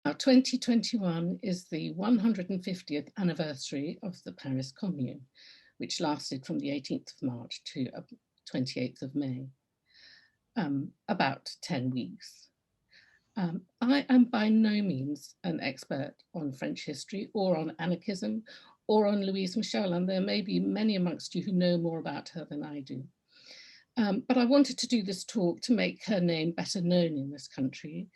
Now, 2021 is the 150th anniversary of the Paris Commune, which lasted from the 18th of March to 28th of May, about 10 weeks. I am by no means an expert on French history or on anarchism or on Louise Michel, and there may be many amongst you who know more about her than I do. But I wanted to do this talk to make her name better known in this country.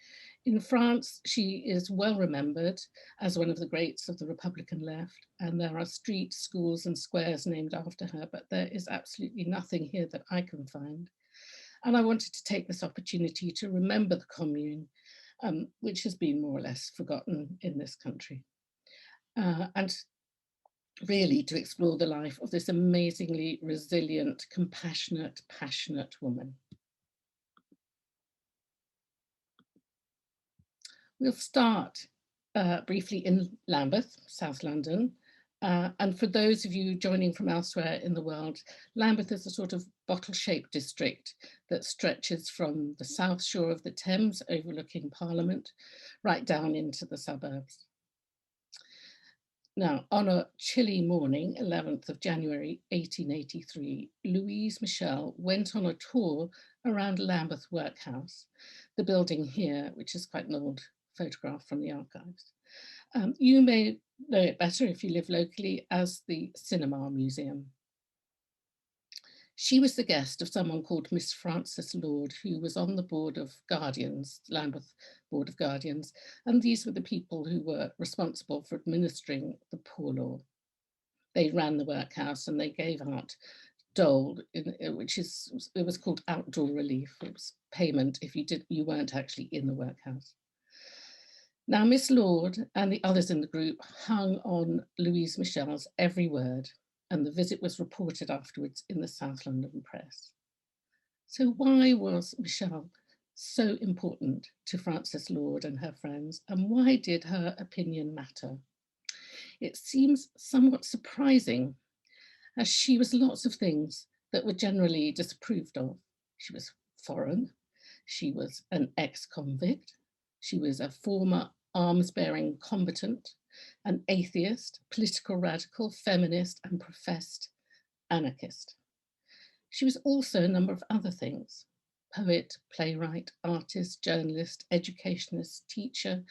In France, she is well remembered as one of the greats of the Republican left, and there are streets, schools, and squares named after her, but there is absolutely nothing here that I can find. And I wanted to take this opportunity to remember the Commune, which has been more or less forgotten in this country. And really to explore the life of this amazingly resilient, compassionate, passionate woman. We'll start briefly in Lambeth, South London. And for those of you joining from elsewhere in the world, Lambeth is a sort of bottle-shaped district that stretches from the south shore of the Thames overlooking Parliament right down into the suburbs. Now, on a chilly morning, 11th of January, 1883, Louise Michel went on a tour around Lambeth Workhouse, the building here, which is quite an old photograph from the archives. You may know it better if you live locally as the Cinema Museum. She was the guest of someone called Miss Frances Lorde, who was on the Board of Guardians, Lambeth Board of Guardians, and these were the people who were responsible for administering the poor law. They ran the workhouse and they gave out dole, which it was called outdoor relief. It was payment if you weren't actually in the workhouse. Now, Miss Lorde and the others in the group hung on Louise Michel's every word, and the visit was reported afterwards in the South London press. So why was Michel so important to Frances Lorde and her friends, and why did her opinion matter? It seems somewhat surprising, as she was lots of things that were generally disapproved of. She was foreign, she was an ex-convict, she was a former arms-bearing combatant, an atheist, political radical, feminist, and professed anarchist. She was also a number of other things: poet, playwright, artist, journalist, educationist, teacher,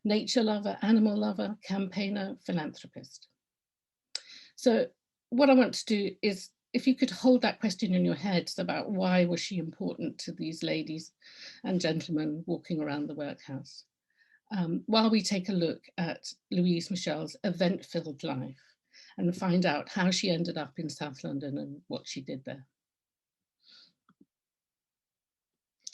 nature lover, animal lover, campaigner, philanthropist. So what I want to do is, if you could hold that question in your heads about why was she important to these ladies and gentlemen walking around the workhouse, while we take a look at Louise Michel's event-filled life and find out how she ended up in South London and what she did there.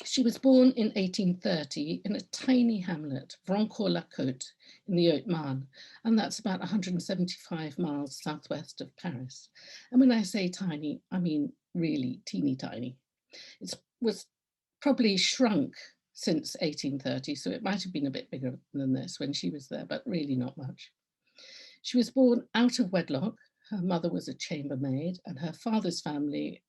She was born in 1830 in a tiny hamlet, Vauxhall-la-Côte, in the Haute-Marne, and that's about 175 miles southwest of Paris. And when I say tiny, I mean really teeny tiny. It was probably shrunk since 1830, so it might have been a bit bigger than this when she was there, but really not much. She was born out of wedlock. Her mother was a chambermaid, and her father's family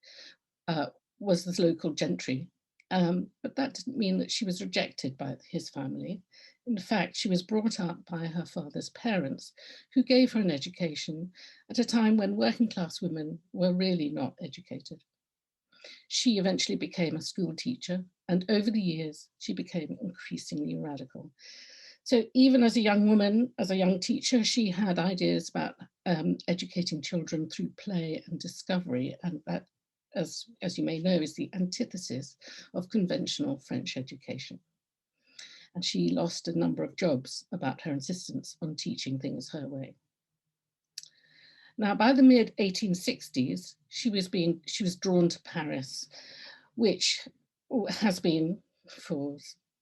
was the local gentry. But that didn't mean that she was rejected by his family. In fact, she was brought up by her father's parents, who gave her an education at a time when working class women were really not educated. She eventually became a school teacher, and over the years, she became increasingly radical. So even as a young woman, as a young teacher, she had ideas about educating children through play and discovery, and that, as you may know, is the antithesis of conventional French education. And she lost a number of jobs about her insistence on teaching things her way. Now, by the mid-1860s, she was drawn to Paris, which has been for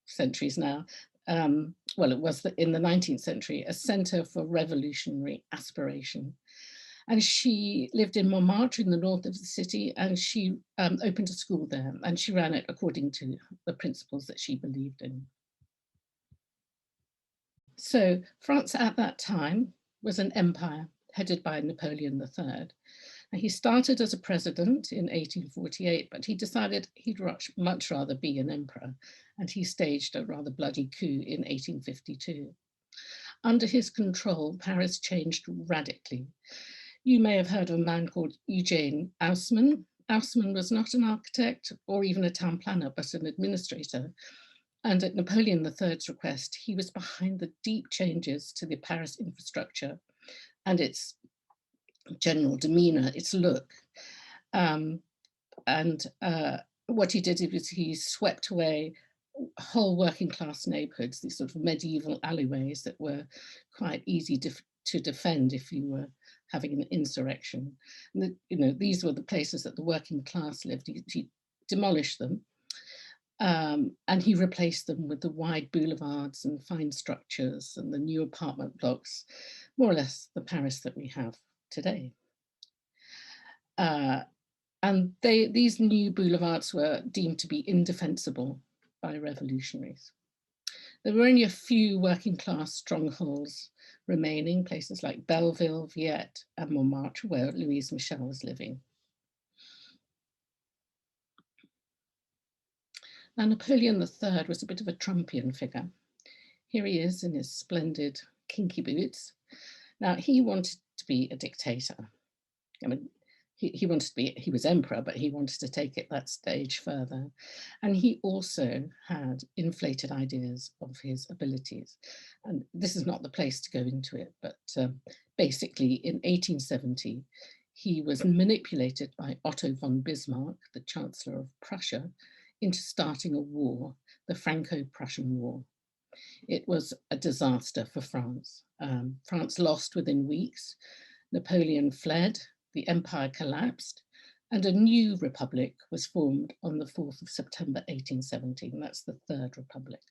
centuries now, well, it was in the 19th century, a centre for revolutionary aspiration. And she lived in Montmartre in the north of the city, and she opened a school there, and she ran it according to the principles that she believed in. So France at that time was an empire headed by Napoleon III. Now, he started as a president in 1848, but he decided he'd much rather be an emperor, and he staged a rather bloody coup in 1852. Under his control, Paris changed radically. You may have heard of a man called Eugene Haussmann. Haussmann was not an architect or even a town planner, but an administrator. And at Napoleon III's request, he was behind the deep changes to the Paris infrastructure and its general demeanor, its look. What he did was he swept away whole working class neighborhoods, these sort of medieval alleyways that were quite easy to defend if you were having an insurrection. And these were the places that the working class lived. He demolished them, and he replaced them with the wide boulevards and fine structures and the new apartment blocks, more or less the Paris that we have today. And these new boulevards were deemed to be indefensible by revolutionaries. There were only a few working class strongholds remaining, places like Belleville, Villette, and Montmartre, where Louise Michel was living. Now, Napoleon III was a bit of a Trumpian figure. Here he is in his splendid kinky boots. Now, he wanted to be a dictator. I mean, he was emperor, but he wanted to take it that stage further. And he also had inflated ideas of his abilities. And this is not the place to go into it, but basically in 1870, he was manipulated by Otto von Bismarck, the Chancellor of Prussia, into starting a war, the Franco-Prussian War. It was a disaster for France. France lost within weeks. Napoleon fled, the empire collapsed, and a new republic was formed on the 4th of September 1817. That's the Third Republic.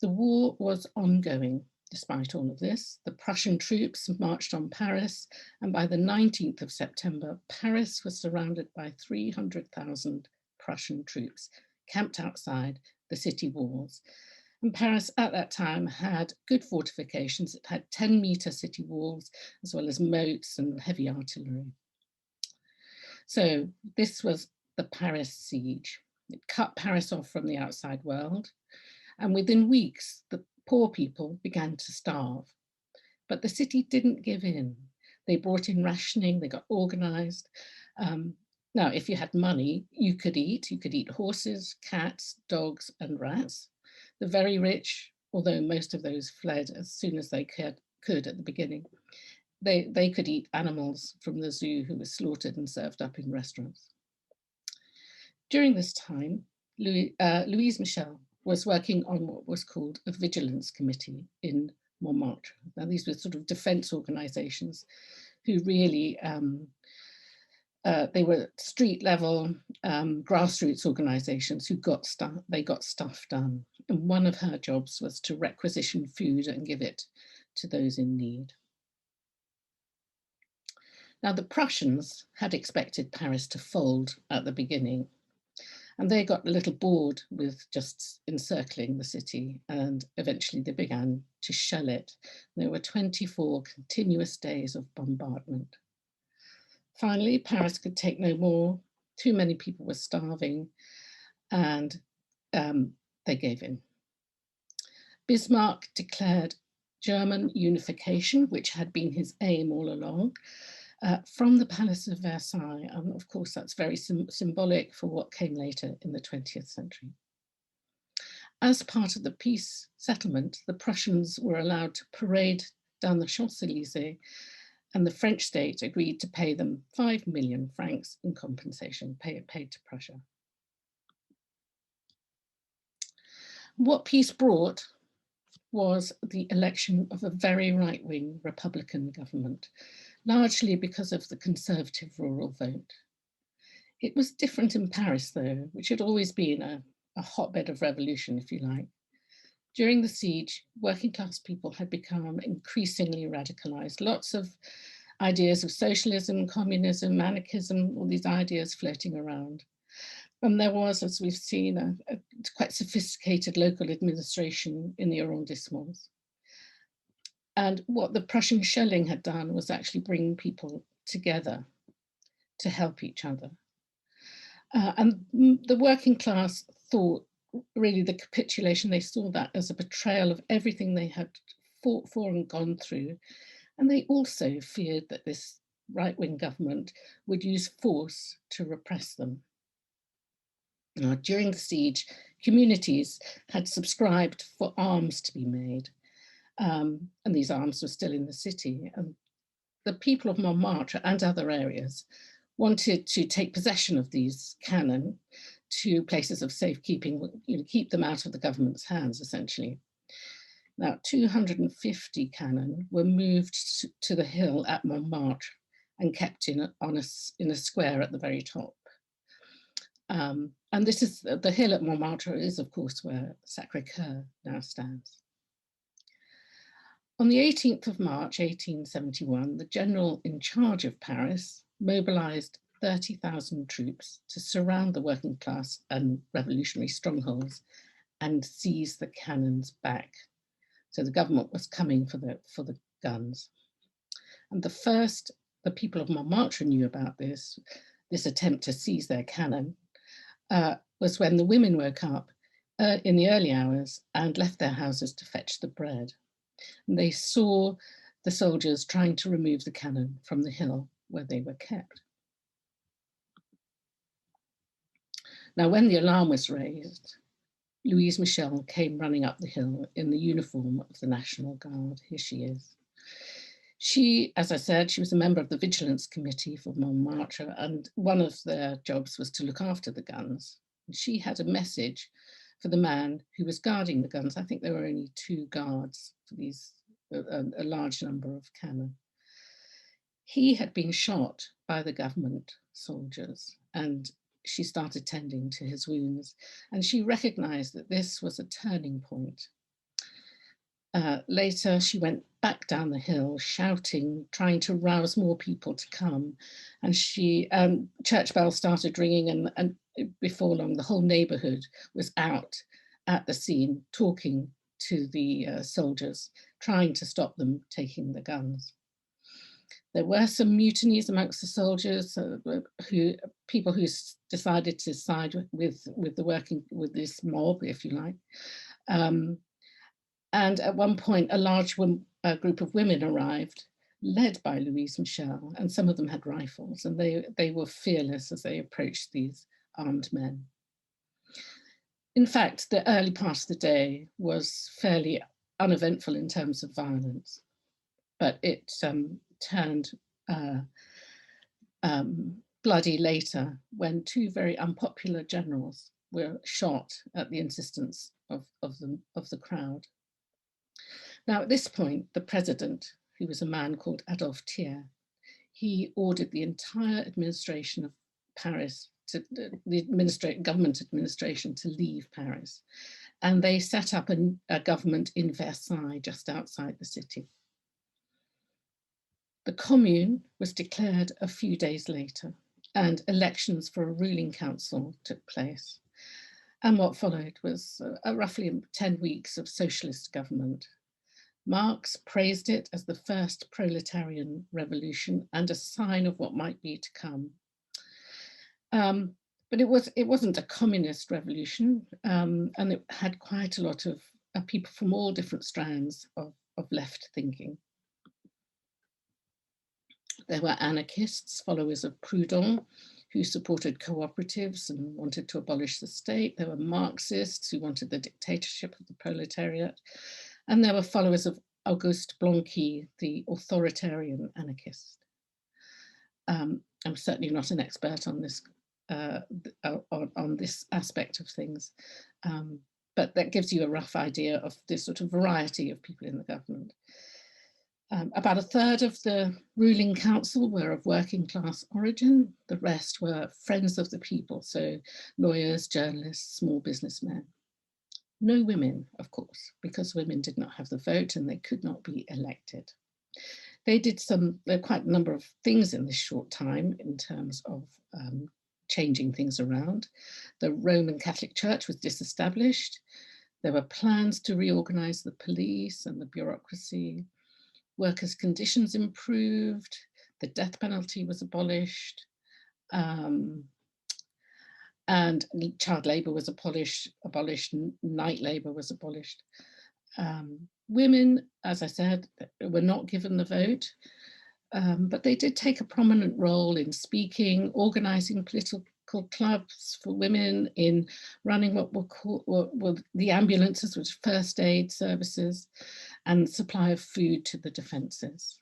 The war was ongoing despite all of this. The Prussian troops marched on Paris, and by the 19th of September, Paris was surrounded by 300,000 Prussian troops camped outside the city walls. And Paris at that time had good fortifications. It had 10-meter city walls, as well as moats and heavy artillery. So this was the Paris siege. It cut Paris off from the outside world. And within weeks, the poor people began to starve. But the city didn't give in. They brought in rationing, they got organized. Now, if you had money, you could eat horses, cats, dogs, and rats. The very rich, although most of those fled as soon as they could at the beginning, they could eat animals from the zoo who were slaughtered and served up in restaurants. During this time, Louise Michel was working on what was called a vigilance committee in Montmartre. Now, these were sort of defense organizations who really, they were street level, grassroots organizations who got stuff done. And one of her jobs was to requisition food and give it to those in need. Now, the Prussians had expected Paris to fold at the beginning, and they got a little bored with just encircling the city, and eventually they began to shell it. There were 24 continuous days of bombardment. Finally, Paris could take no more. Too many people were starving, and they gave in. Bismarck declared German unification, which had been his aim all along, from the Palace of Versailles. And of course, that's very symbolic for what came later in the 20th century. As part of the peace settlement, the Prussians were allowed to parade down the Champs-Élysées, and the French state agreed to pay them 5 million francs in compensation, paid to Prussia. What peace brought was the election of a very right-wing Republican government, largely because of the conservative rural vote. It was different in Paris, though, which had always been a hotbed of revolution, if you like. During the siege, working class people had become increasingly radicalized. Lots of ideas of socialism, communism, anarchism, all these ideas floating around. And there was, as we've seen, a quite sophisticated local administration in the arrondissements. And what the Prussian shelling had done was actually bring people together to help each other. And the working class thought, really, the capitulation, they saw that as a betrayal of everything they had fought for and gone through. And they also feared that this right-wing government would use force to repress them. During the siege, communities had subscribed for arms to be made, and these arms were still in the city. And the people of Montmartre and other areas wanted to take possession of these cannon to places of safekeeping, keep them out of the government's hands, essentially. Now, 250 cannon were moved to the hill at Montmartre and kept in a square at the very top. And this is the hill at Montmartre is, of course, where Sacré-Cœur now stands. On the 18th of March, 1871, the general in charge of Paris mobilized 30,000 troops to surround the working class and revolutionary strongholds and seize the cannons back. So the government was coming for the guns. And the people of Montmartre knew about this attempt to seize their cannon, was when the women woke up in the early hours and left their houses to fetch the bread. And they saw the soldiers trying to remove the cannon from the hill where they were kept. Now, when the alarm was raised, Louise Michel came running up the hill in the uniform of the National Guard. Here she is. She, as I said, she was a member of the Vigilance Committee for Montmartre, and one of their jobs was to look after the guns. And she had a message for the man who was guarding the guns. I think there were only 2 guards for these, a large number of cannon. He had been shot by the government soldiers, and she started tending to his wounds, and she recognized that this was a turning point. Later, she went back down the hill, shouting, trying to rouse more people to come. And church bells started ringing, and before long, the whole neighborhood was out at the scene, talking to the soldiers, trying to stop them taking the guns. There were some mutinies amongst the soldiers, people who decided to side with this mob, if you like. And at one point, a large group of women arrived, led by Louise Michel, and some of them had rifles, and they were fearless as they approached these armed men. In fact, the early part of the day was fairly uneventful in terms of violence, but it turned bloody later when 2 very unpopular generals were shot at the insistence of the crowd. Now, at this point, the president, who was a man called Adolphe Thiers, he ordered the entire administration of Paris, the government administration, to leave Paris. And they set up a government in Versailles, just outside the city. The Commune was declared a few days later, and elections for a ruling council took place. And what followed was roughly 10 weeks of socialist government. Marx praised it as the first proletarian revolution and a sign of what might be to come. But it wasn't a communist revolution, and it had quite a lot of people from all different strands of left thinking. There were anarchists, followers of Proudhon, who supported cooperatives and wanted to abolish the state. There were Marxists who wanted the dictatorship of the proletariat. And there were followers of Auguste Blanqui, the authoritarian anarchist. I'm certainly not an expert on this aspect of things, but that gives you a rough idea of this sort of variety of people in the government. About 1/3 of the ruling council were of working class origin. The rest were friends of the people, so lawyers, journalists, small businessmen. No women, of course, because women did not have the vote and they could not be elected. They did quite a number of things in this short time in terms of changing things around. The Roman Catholic Church was disestablished. There were plans to reorganize the police and the bureaucracy. Workers' conditions improved. the death penalty was abolished, and child labour was abolished, night labour was abolished. Women, as I said, were not given the vote, but they did take a prominent role in speaking, organising political clubs for women, in running what were the ambulances, which first aid services, and supply of food to the defences.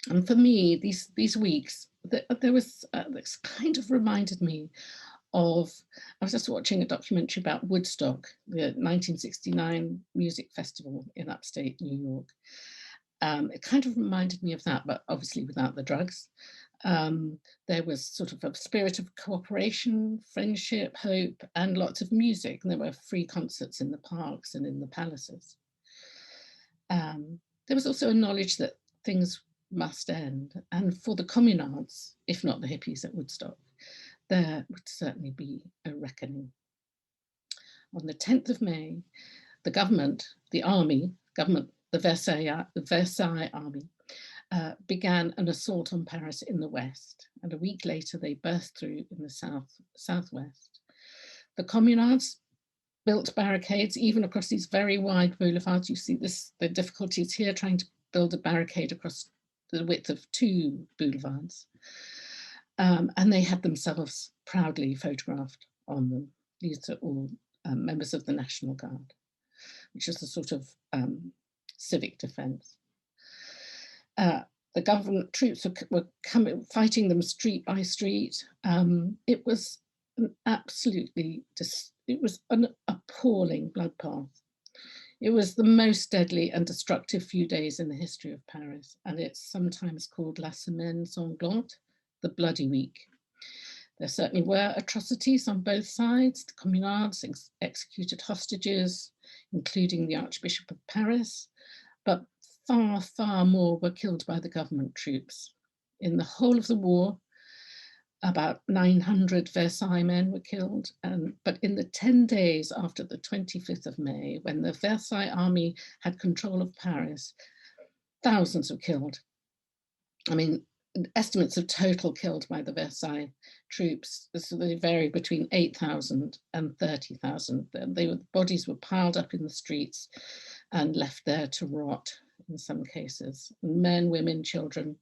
And for me, these weeks, there was this kind of reminded me of, I was just watching a documentary about Woodstock, the 1969 music festival in upstate New York. It kind of reminded me of that, but obviously without the drugs. There was sort of a spirit of cooperation, friendship, hope, and lots of music. And there were free concerts in the parks and in the palaces. There was also a knowledge that things must end. And for the communards, if not the hippies at Woodstock, there would certainly be a reckoning. On the 10th of May, the government, the Versailles army, began an assault on Paris in the west, and a week later they burst through in the southwest. The communards built barricades even across these very wide boulevards. You see the difficulties here trying to build a barricade across the width of 2 boulevards. And they had themselves proudly photographed on them. These are all members of the National Guard, which is a sort of civic defence. The government troops were fighting them street by street. It was an appalling bloodbath. It was the most deadly and destructive few days in the history of Paris, and it's sometimes called La Semaine Sanglante, the Bloody Week. There certainly were atrocities on both sides. The communards executed hostages, including the Archbishop of Paris, but far, far more were killed by the government troops. In the whole of the war, about 900 Versailles men were killed, but in the 10 days after the 25th of May, when the Versailles army had control of Paris, thousands were killed. I mean, estimates of total killed by the Versailles troops, so they vary between 8,000 and 30,000. The bodies were piled up in the streets and left there to rot in some cases. Men, women, children.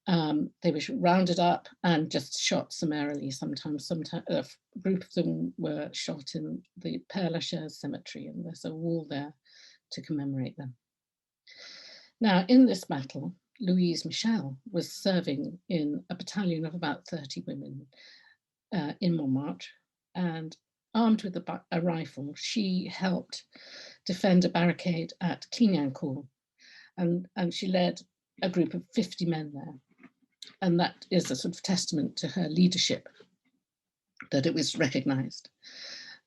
They were rounded up and just shot summarily. Sometimes a group of them were shot in the Père Lachaise cemetery, and there's a wall there to commemorate them. Now, in this battle, Louise Michel was serving in a battalion of about 30 women in Montmartre, and armed with a rifle, she helped defend a barricade at Clignancourt, and she led a group of 50 men there. And that is a sort of testament to her leadership, that it was recognised.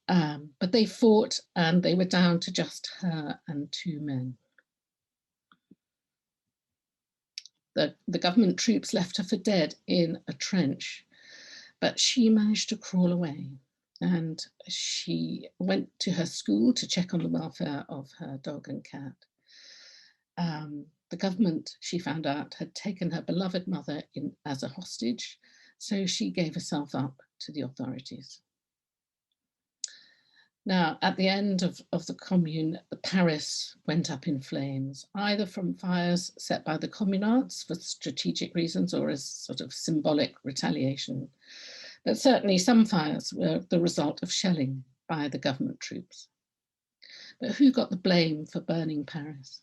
But they fought, and they were down to just her and 2 men. The government troops left her for dead in a trench, but she managed to crawl away, and she went to her school to check on the welfare of her dog and cat. The government, she found out, had taken her beloved mother in as a hostage, so she gave herself up to the authorities. Now, at the end of the Commune, Paris went up in flames, either from fires set by the communards for strategic reasons or as sort of symbolic retaliation. But certainly some fires were the result of shelling by the government troops. But who got the blame for burning Paris?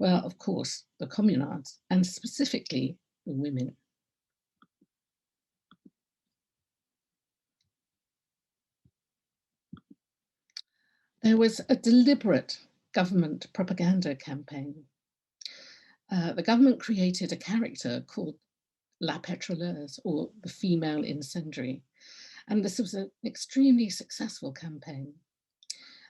Well, of course, the communards, and specifically the women. There was a deliberate government propaganda campaign. The government created a character called La Pétroleuse, or the female incendiary, and this was an extremely successful campaign.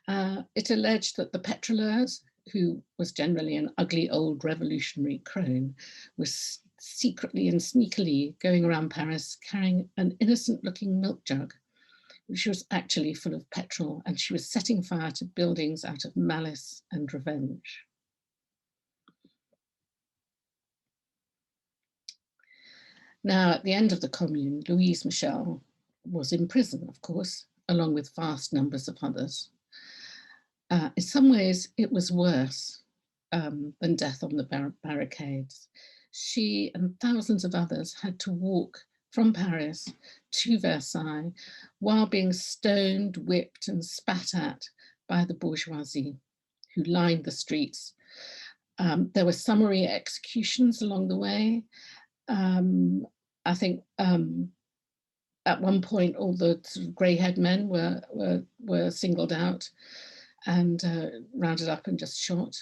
It alleged that the pétroleuse, who was generally an ugly old revolutionary crone, was secretly and sneakily going around Paris carrying an innocent-looking milk jug, which was actually full of petrol, and she was setting fire to buildings out of malice and revenge. Now, at the end of the Commune, Louise Michel was in prison, of course, along with vast numbers of others. In some ways, it was worse than death on the barricades. She and thousands of others had to walk from Paris to Versailles while being stoned, whipped, and spat at by the bourgeoisie who lined the streets. There were summary executions along the way. I think at one point all the sort of grey-haired men were singled out and rounded up and just shot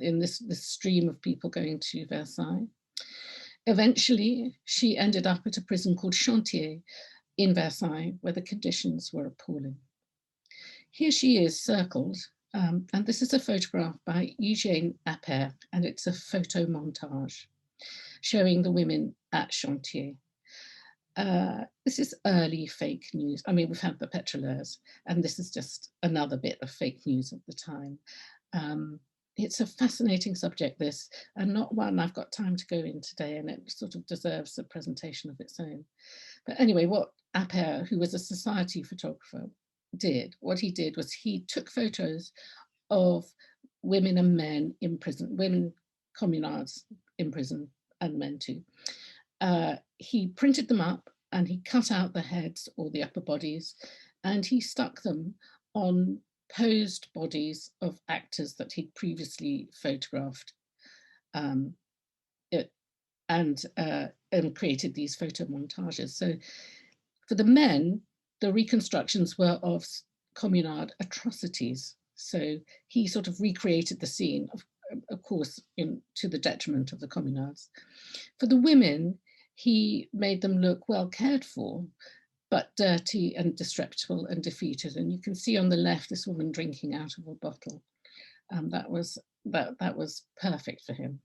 in this stream of people going to Versailles. Eventually, she ended up at a prison called Chantier in Versailles, where the conditions were appalling. Here she is circled, and this is a photograph by Eugène Appert, and it's a photo montage showing the women at Chantier. This is early fake news. I mean, we've had the pétroleurs, and this is just another bit of fake news of the time. It's a fascinating subject, this, and not one I've got time to go in today, and it sort of deserves a presentation of its own. But anyway, what Appert, who was a society photographer, did, what he did was he took photos of women and men in prison, women communards in prison, and men too. He printed them up and he cut out the heads or the upper bodies, and he stuck them on posed bodies of actors that he'd previously photographed, and created these photo montages. So for the men, the reconstructions were of communard atrocities. So he sort of recreated the scene, of course, to the detriment of the communards. For the women, he made them look well cared for, but dirty and disreputable and defeated. And you can see on the left this woman drinking out of a bottle. That was perfect for him.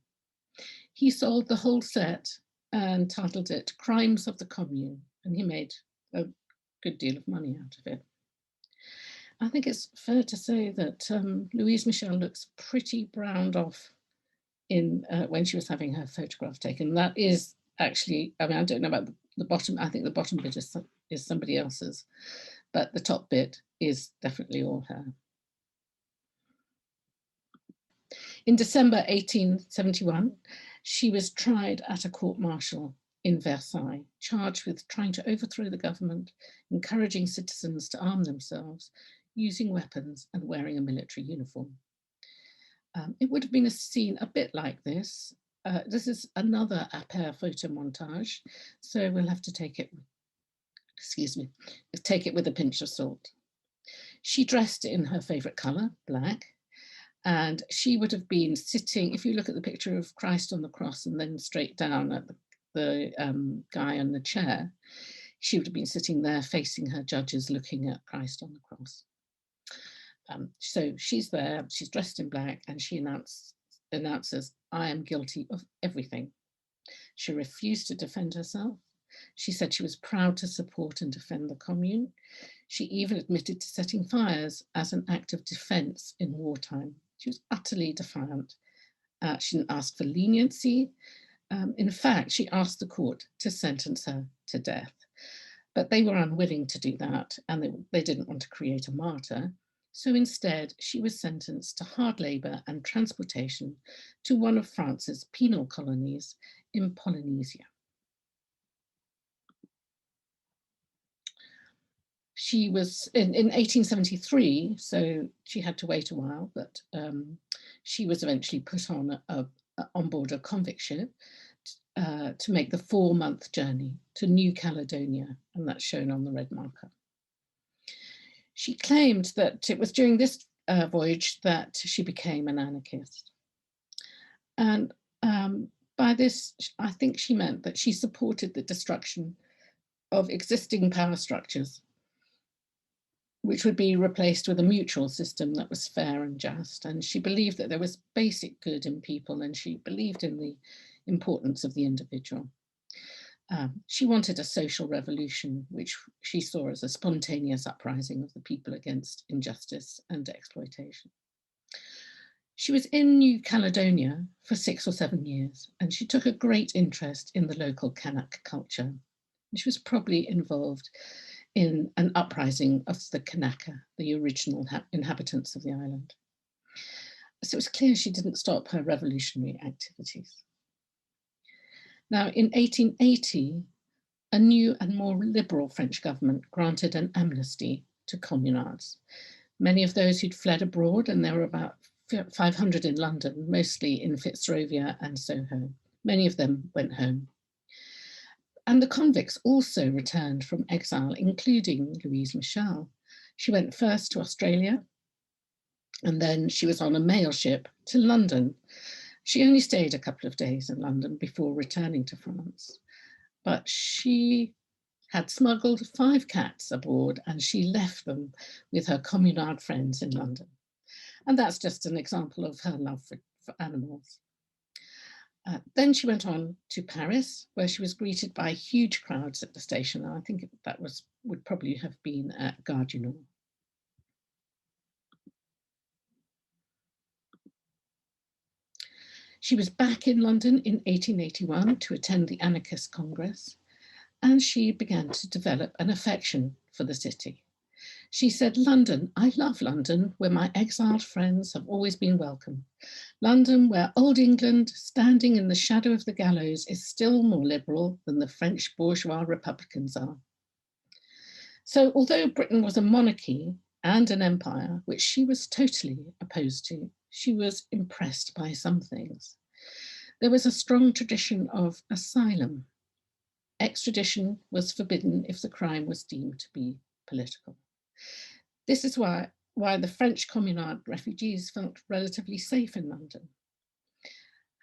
He sold the whole set and titled it Crimes of the Commune, and he made a good deal of money out of it. I think it's fair to say that Louise Michel looks pretty browned off when she was having her photograph taken. That is actually, I mean, I don't know about the bottom. I think the bottom bit is somebody else's, but the top bit is definitely all her. In December 1871, she was tried at a court-martial in Versailles, charged with trying to overthrow the government, encouraging citizens to arm themselves, using weapons and wearing a military uniform. It would have been a scene a bit like this. This is another Appert photo montage, so we'll have to take it with a pinch of salt. She dressed in her favourite colour, black, and she would have been sitting, if you look at the picture of Christ on the cross and then straight down at the guy on the chair, she would have been sitting there facing her judges looking at Christ on the cross. So she's there, she's dressed in black, and she announces, I am guilty of everything. She refused to defend herself. She said she was proud to support and defend the Commune. She even admitted to setting fires as an act of defense in wartime. She was utterly defiant. She didn't ask for leniency. In fact, she asked the court to sentence her to death, but they were unwilling to do that, and they didn't want to create a martyr. So instead, she was sentenced to hard labour and transportation to one of France's penal colonies in Polynesia. She was in 1873, so she had to wait a while, but she was eventually put on board a convict ship to make the 4-month journey to New Caledonia, and that's shown on the red marker. She claimed that it was during this voyage that she became an anarchist. And by this, I think she meant that she supported the destruction of existing power structures, which would be replaced with a mutual system that was fair and just. And she believed that there was basic good in people, and she believed in the importance of the individual. She wanted a social revolution, which she saw as a spontaneous uprising of the people against injustice and exploitation. She was in New Caledonia for 6 or 7 years, and she took a great interest in the local Kanak culture. She was probably involved in an uprising of the Kanaka, the original inhabitants of the island. So it was clear she didn't stop her revolutionary activities. Now, in 1880, a new and more liberal French government granted an amnesty to communards. Many of those who'd fled abroad, and there were about 500 in London, mostly in Fitzrovia and Soho. Many of them went home. And the convicts also returned from exile, including Louise Michel. She went first to Australia, and then she was on a mail ship to London. She only stayed a couple of days in London before returning to France. But she had smuggled 5 cats aboard, and she left them with her communard friends in London. And that's just an example of her love for animals. Then she went on to Paris, where she was greeted by huge crowds at the station. And I think that would probably have been at Gare du Nord. She was back in London in 1881 to attend the Anarchist Congress, and she began to develop an affection for the city. She said, "London, I love London, where my exiled friends have always been welcome. London, where old England, standing in the shadow of the gallows, is still more liberal than the French bourgeois republicans are." So although Britain was a monarchy and an empire, which she was totally opposed to, she was impressed by some things. There was a strong tradition of asylum. Extradition was forbidden if the crime was deemed to be political. This is why the French communard refugees felt relatively safe in London.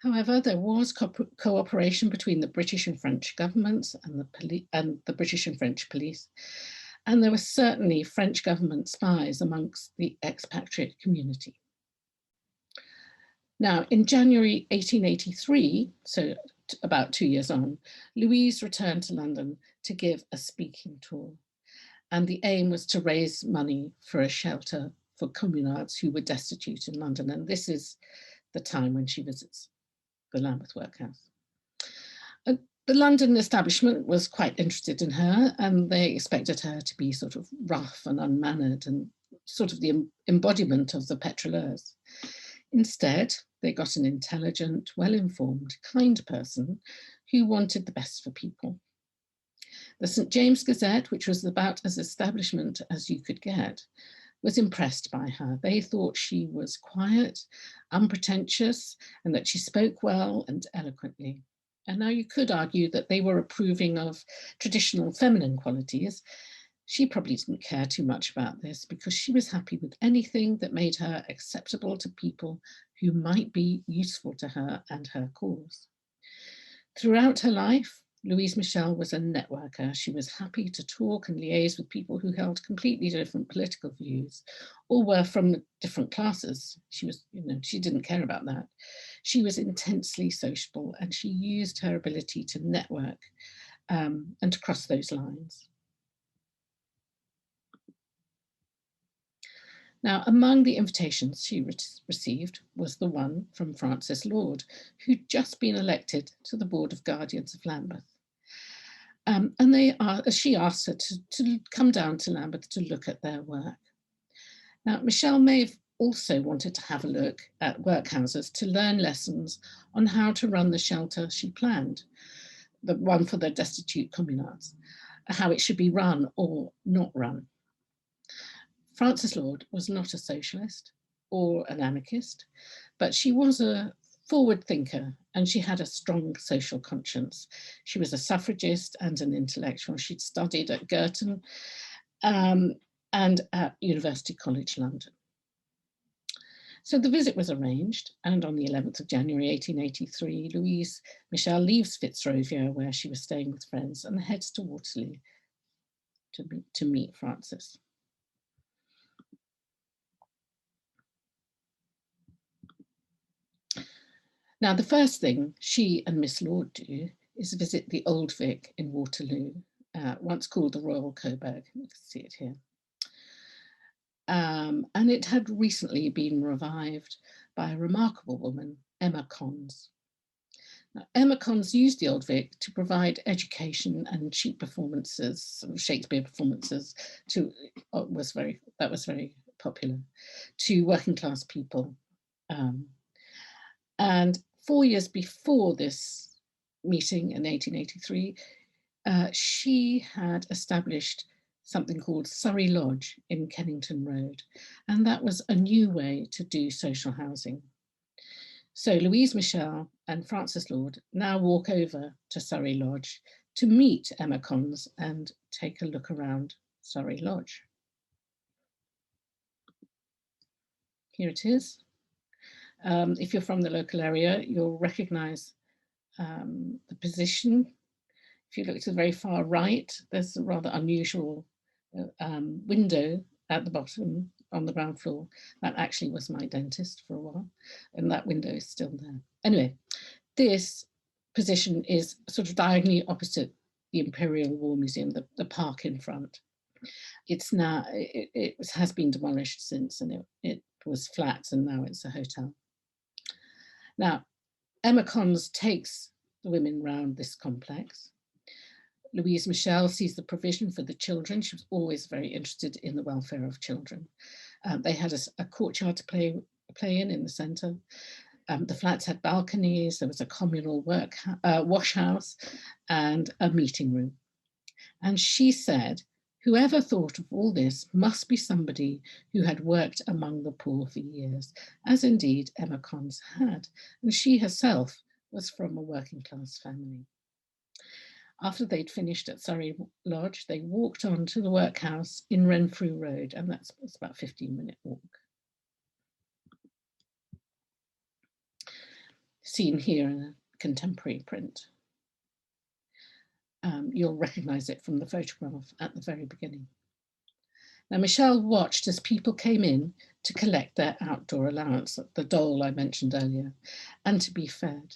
However, there was cooperation between the British and French governments and the British and French police. And there were certainly French government spies amongst the expatriate community. Now, in January 1883, so about 2 years on, Louise returned to London to give a speaking tour. And the aim was to raise money for a shelter for communards who were destitute in London. And this is the time when she visits the Lambeth Workhouse. The London establishment was quite interested in her, and they expected her to be sort of rough and unmannered and sort of the embodiment of the petroleurs. Instead, they got an intelligent, well-informed, kind person who wanted the best for people. The St. James Gazette, which was about as establishment as you could get, was impressed by her. They thought she was quiet, unpretentious, and that she spoke well and eloquently. And now you could argue that they were approving of traditional feminine qualities. She probably didn't care too much about this because she was happy with anything that made her acceptable to people who might be useful to her and her cause. Throughout her life, Louise Michel was a networker. She was happy to talk and liaise with people who held completely different political views or were from different classes. She didn't care about that. She was intensely sociable, and she used her ability to network and to cross those lines. Now, among the invitations she received was the one from Francis Lorde, who'd just been elected to the Board of Guardians of Lambeth. And she asked her to come down to Lambeth to look at their work. Now, Michel may have also wanted to have a look at workhouses to learn lessons on how to run the shelter she planned, the one for the destitute communards, how it should be run or not run. Frances Lorde was not a socialist or an anarchist, but she was a forward thinker and she had a strong social conscience. She was a suffragist and an intellectual. She'd studied at Girton and at University College London. So the visit was arranged, and on the 11th of January 1883, Louise Michel leaves Fitzrovia, where she was staying with friends, and heads to Waterloo to meet Frances. Now, the first thing she and Miss Lorde do is visit the Old Vic in Waterloo, once called the Royal Coburg. You can see it here. And it had recently been revived by a remarkable woman, Emma Cons. Now, Emma Cons used the Old Vic to provide education and cheap performances, Shakespeare performances, that was very popular, to working class people. And 4 years before this meeting in 1883, she had established something called Surrey Lodge in Kennington Road, and that was a new way to do social housing. So Louise Michel and Frances Lorde now walk over to Surrey Lodge to meet Emma Cons and take a look around Surrey Lodge. Here it is. If you're from the local area, you'll recognise the position. If you look to the very far right, there's a rather unusual window at the bottom on the ground floor. That actually was my dentist for a while, and that window is still there. Anyway, this position is sort of diagonally opposite the Imperial War Museum, the park in front. It's now, it has been demolished since, and it was flats, and now it's a hotel. Now, Emma Cons takes the women round this complex. Louise Michel sees the provision for the children. She was always very interested in the welfare of children. They had a courtyard to play in the centre. The flats had balconies. There was a communal wash house and a meeting room. And she said, whoever thought of all this must be somebody who had worked among the poor for years, as indeed Emma Cons had. And she herself was from a working class family. After they'd finished at Surrey Lodge, they walked on to the workhouse in Renfrew Road, and that's about a 15-minute walk. Seen here in a contemporary print. You'll recognise it from the photograph at the very beginning. Now, Michel watched as people came in to collect their outdoor allowance, the dole I mentioned earlier, and to be fed.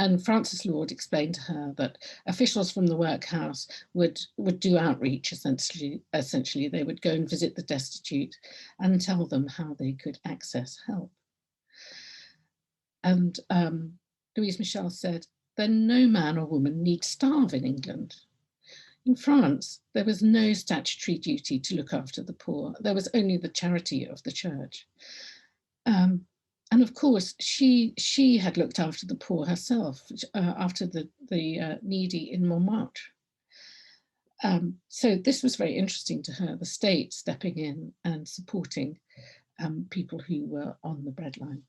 And Frances Lorde explained to her that officials from the workhouse would do outreach, essentially. They would go and visit the destitute and tell them how they could access help. And Louise Michel said, then no man or woman need starve in England. In France, there was no statutory duty to look after the poor. There was only the charity of the church. And of course, she had looked after the poor herself, after the needy in Montmartre. So this was very interesting to her, the state stepping in and supporting people who were on the breadline.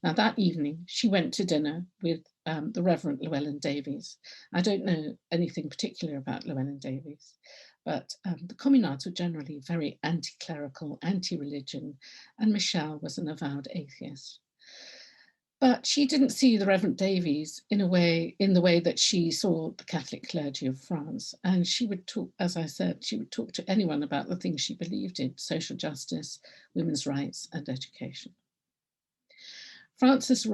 Now, that evening, she went to dinner with the Reverend Llewellyn Davies. I don't know anything particular about Llewellyn Davies, but the communards were generally very anti-clerical, anti-religion, and Michel was an avowed atheist. But she didn't see the Reverend Davies in the way that she saw the Catholic clergy of France. And she would talk, as I said, she would talk to anyone about the things she believed in: social justice, women's rights, and education. Frances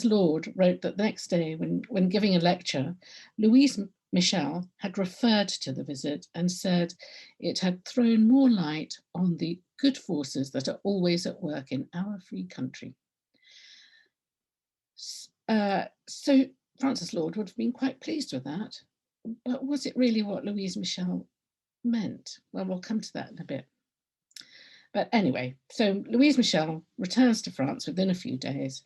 Lorde wrote that the next day, when giving a lecture, Louise Michel had referred to the visit and said it had thrown more light on the good forces that are always at work in our free country. So Frances Lorde would have been quite pleased with that, but was it really what Louise Michel meant? Well, we'll come to that in a bit. But anyway, so Louise Michel returns to France within a few days.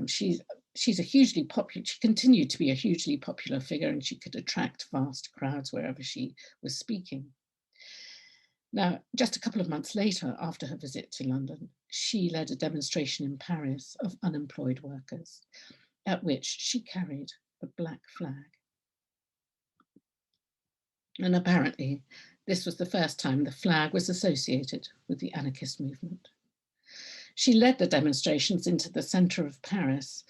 She's a hugely popular, she continued to be a hugely popular figure, and she could attract vast crowds wherever she was speaking. Now, just a couple of months later, after her visit to London, she led a demonstration in Paris of unemployed workers, at which she carried the black flag. And apparently, this was the first time the flag was associated with the anarchist movement. She led the demonstrations into the centre of Paris,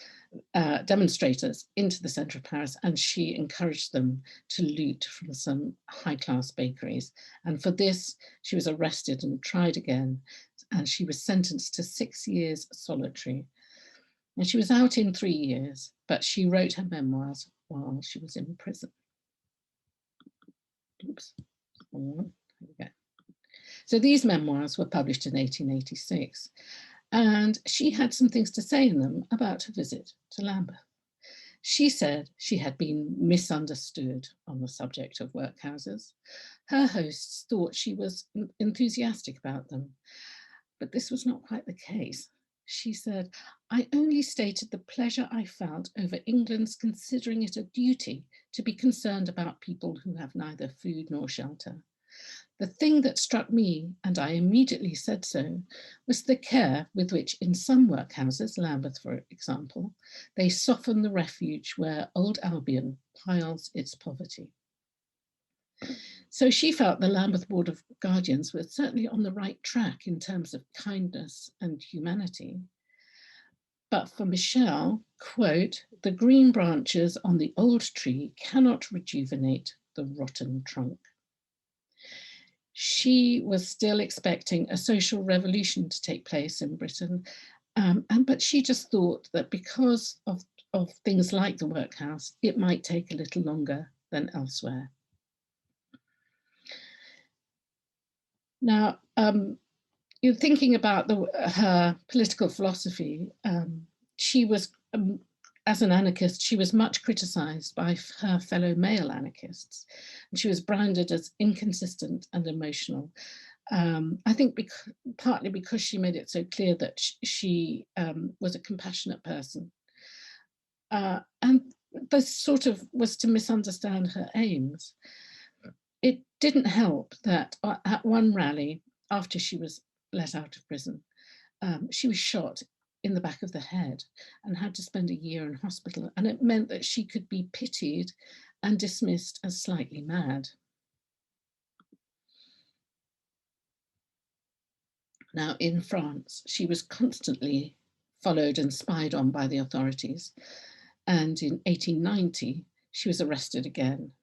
demonstrators into the centre of Paris, and she encouraged them to loot from some high-class bakeries. And for this, she was arrested and tried again, and she was sentenced to 6 years solitary. And she was out in 3 years, but she wrote her memoirs while she was in prison. Oops. There we go. So these memoirs were published in 1886, and she had some things to say in them about her visit to Lambeth. She said she had been misunderstood on the subject of workhouses. Her hosts thought she was enthusiastic about them, but this was not quite the case. She said, "I only stated the pleasure I felt over England's considering it a duty to be concerned about people who have neither food nor shelter. The thing that struck me, and I immediately said so, was the care with which in some workhouses, Lambeth for example, they soften the refuge where old Albion piles its poverty." So she felt the Lambeth Board of Guardians were certainly on the right track in terms of kindness and humanity. But for Michel, quote, "the green branches on the old tree cannot rejuvenate the rotten trunk." She was still expecting a social revolution to take place in Britain, but she just thought that because of things like the workhouse, it might take a little longer than elsewhere. Now, you're thinking about her political philosophy. She was, as an anarchist, she was much criticised by her fellow male anarchists, and she was branded as inconsistent and emotional. I think partly because she made it so clear that she was a compassionate person. And this sort of was to misunderstand her aims. It didn't help that at one rally, after she was let out of prison, she was shot in the back of the head and had to spend a year in hospital. And it meant that she could be pitied and dismissed as slightly mad. Now, in France, she was constantly followed and spied on by the authorities. And in 1890, she was arrested again.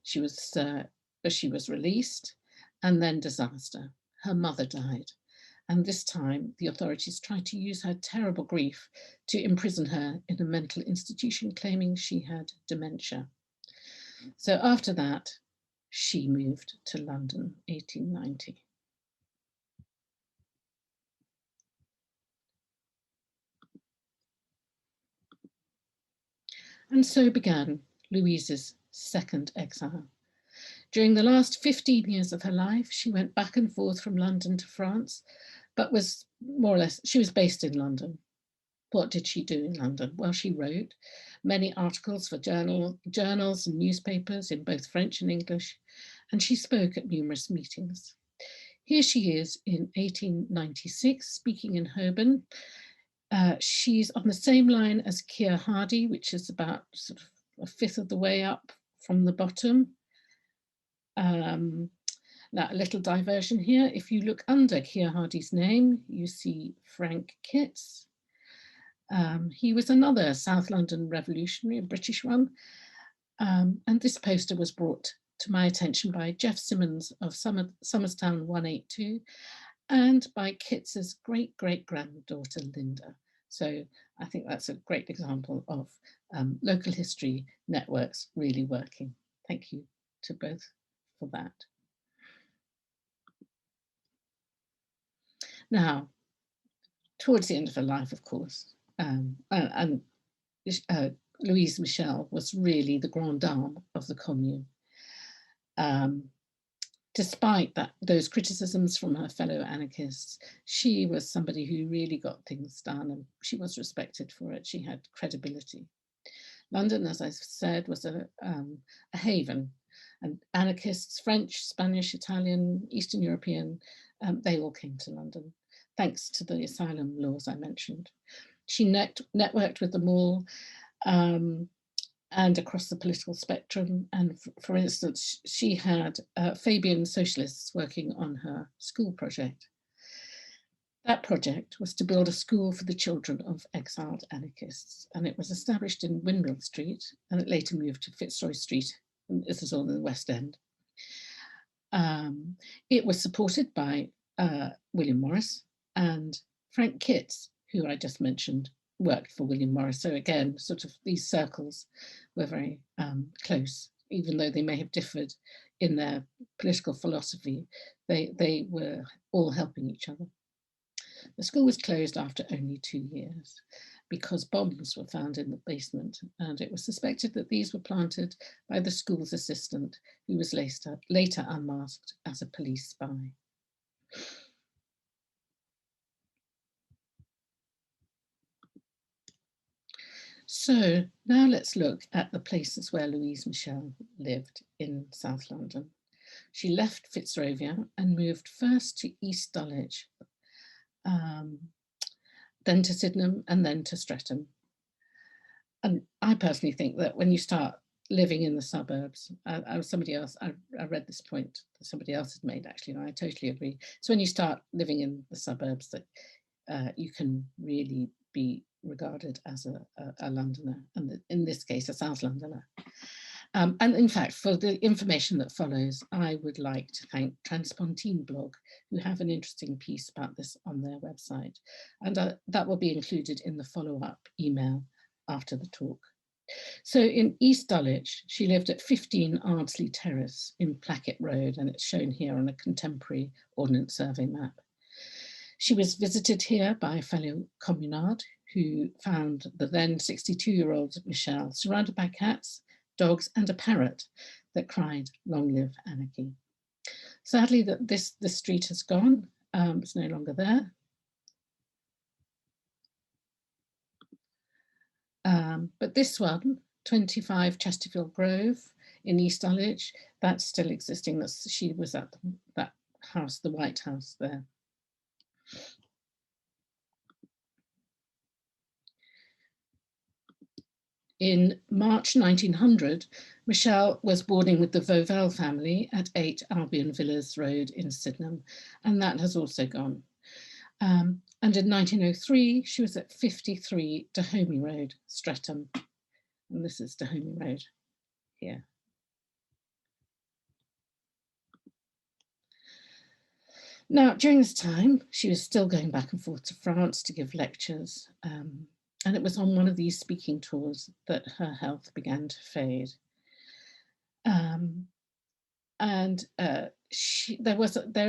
She was released, and then disaster. Her mother died. And this time, the authorities tried to use her terrible grief to imprison her in a mental institution, claiming she had dementia. So after that, she moved to London, 1890. And so began Louise's second exile. During the last 15 years of her life, she went back and forth from London to France, but was more or less, she was based in London. What did she do in London? Well, she wrote many articles for journals and newspapers in both French and English, and she spoke at numerous meetings. Here she is in 1896, speaking in Holborn. She's on the same line as Keir Hardie, which is about sort of a fifth of the way up from the bottom. Now, a little diversion here. If you look under Keir Hardie's name, you see Frank Kitts. He was another South London revolutionary, a British one. And this poster was brought to my attention by Jeff Simmons of Somerstown 182 and by Kitts's great-great-granddaughter, Linda. So I think that's a great example of local history networks really working. Thank you to both for that. Now, towards the end of her life, of course, Louise Michel was really the grande dame of the Commune. Despite those criticisms from her fellow anarchists, she was somebody who really got things done, and she was respected for it. She had credibility. London, as I said, was a haven, and anarchists, French, Spanish, Italian, Eastern European, they all came to London, thanks to the asylum laws I mentioned. She networked with them all, and across the political spectrum. And for instance, she had Fabian socialists working on her school project. That project was to build a school for the children of exiled anarchists, and it was established in Windmill Street, and it later moved to Fitzroy Street, and this is all in the West End. It was supported by William Morris, and Frank Kitts, who I just mentioned, worked for William Morris. So again, sort of these circles were very close, even though they may have differed in their political philosophy, they were all helping each other. The school was closed after only 2 years because bombs were found in the basement, and it was suspected that these were planted by the school's assistant, who was later unmasked as a police spy. So now let's look at the places where Louise Michel lived in South London. She left Fitzrovia and moved first to East Dulwich, then to Sydenham, and then to Streatham. And I personally think that when you start living in the suburbs, I read this point that somebody else had made, actually, and I totally agree. So when you start living in the suburbs, that you can really be regarded as a Londoner, and in this case, a South Londoner. And in fact, for the information that follows, I would like to thank Transpontine blog, who have an interesting piece about this on their website. And that will be included in the follow-up email after the talk. So in East Dulwich, she lived at 15 Ardsley Terrace in Placket Road, and it's shown here on a contemporary Ordnance Survey map. She was visited here by a fellow communard who found the then 62-year-old Michel surrounded by cats, dogs, and a parrot that cried, "Long live anarchy." Sadly, this street has gone. It's no longer there. But this one, 25 Chesterfield Grove in East Dulwich, that's still existing. She was at that house, the White House there. In March 1900, Michel was boarding with the Vauxhall family at 8 Albion Villas Road in Sydenham, and that has also gone. And in 1903, she was at 53 Dahomey Road, Streatham. And this is Dahomey Road here. Now, during this time, she was still going back and forth to France to give lectures. And it was on one of these speaking tours that her health began to fade. There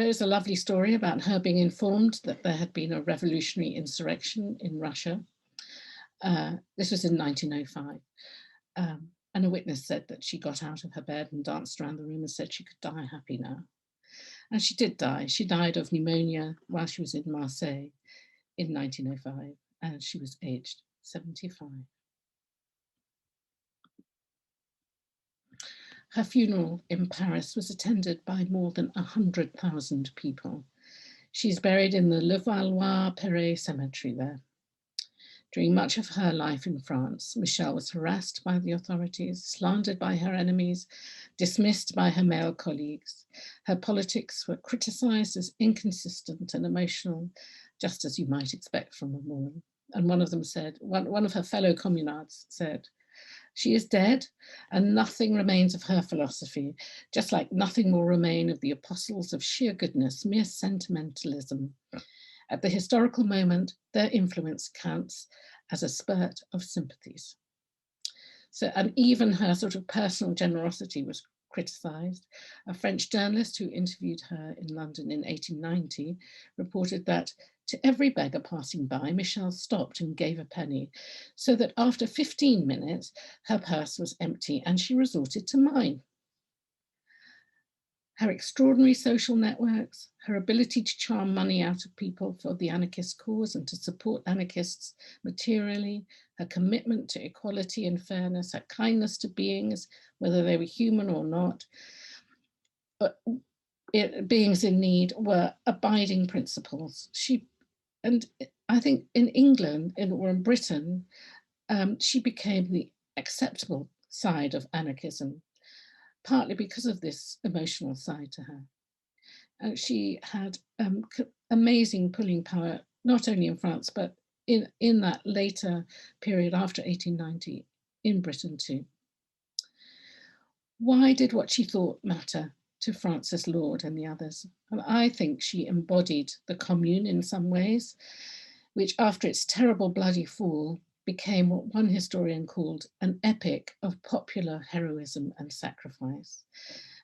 is a lovely story about her being informed that there had been a revolutionary insurrection in Russia. This was in 1905. And a witness said that she got out of her bed and danced around the room and said she could die happy now. And she did die. She died of pneumonia while she was in Marseille in 1905, and she was aged 75. Her funeral in Paris was attended by more than 100,000 people. She's buried in the Levallois-Perret cemetery there. During much of her life in France, Michel was harassed by the authorities, slandered by her enemies, dismissed by her male colleagues. Her politics were criticised as inconsistent and emotional, just as you might expect from a woman. And one of them said, one of her fellow communards said, "She is dead, and nothing remains of her philosophy, just like nothing will remain of the apostles of sheer goodness, mere sentimentalism. At the historical moment, their influence counts as a spurt of sympathies." So, and even her sort of personal generosity was criticised. A French journalist who interviewed her in London in 1890 reported that to every beggar passing by, Michel stopped and gave a penny, so that after 15 minutes, her purse was empty and she resorted to mine. Her extraordinary social networks, her ability to charm money out of people for the anarchist cause and to support anarchists materially, her commitment to equality and fairness, her kindness to beings, whether they were human or not, beings in need, were abiding principles. And I think in England or in Britain, she became the acceptable side of anarchism, partly because of this emotional side to her. She had amazing pulling power, not only in France, but in that later period after 1890 in Britain too. Why did what she thought matter to Francis Lorde and the others? And I think she embodied the Commune in some ways, which after its terrible bloody fall became what one historian called an epic of popular heroism and sacrifice.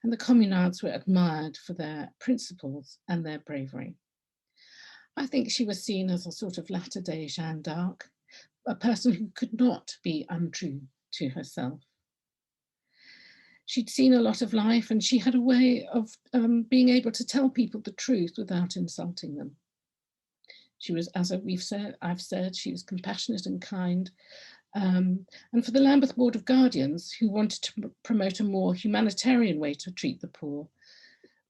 and the communards were admired for their principles and their bravery. I think she was seen as a sort of latter-day Jeanne d'Arc, a person who could not be untrue to herself. She'd seen a lot of life, and she had a way of being able to tell people the truth without insulting them. She was, as I've said, she was compassionate and kind. And for the Lambeth Board of Guardians, who wanted to promote a more humanitarian way to treat the poor,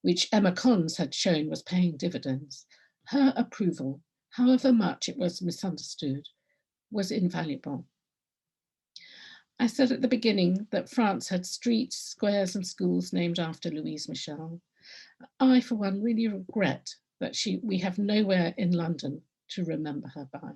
which Emma Cons had shown was paying dividends, her approval, however much it was misunderstood, was invaluable. I said at the beginning that France had streets, squares and schools named after Louise Michel. I, for one, really regret that we have nowhere in London to remember her by.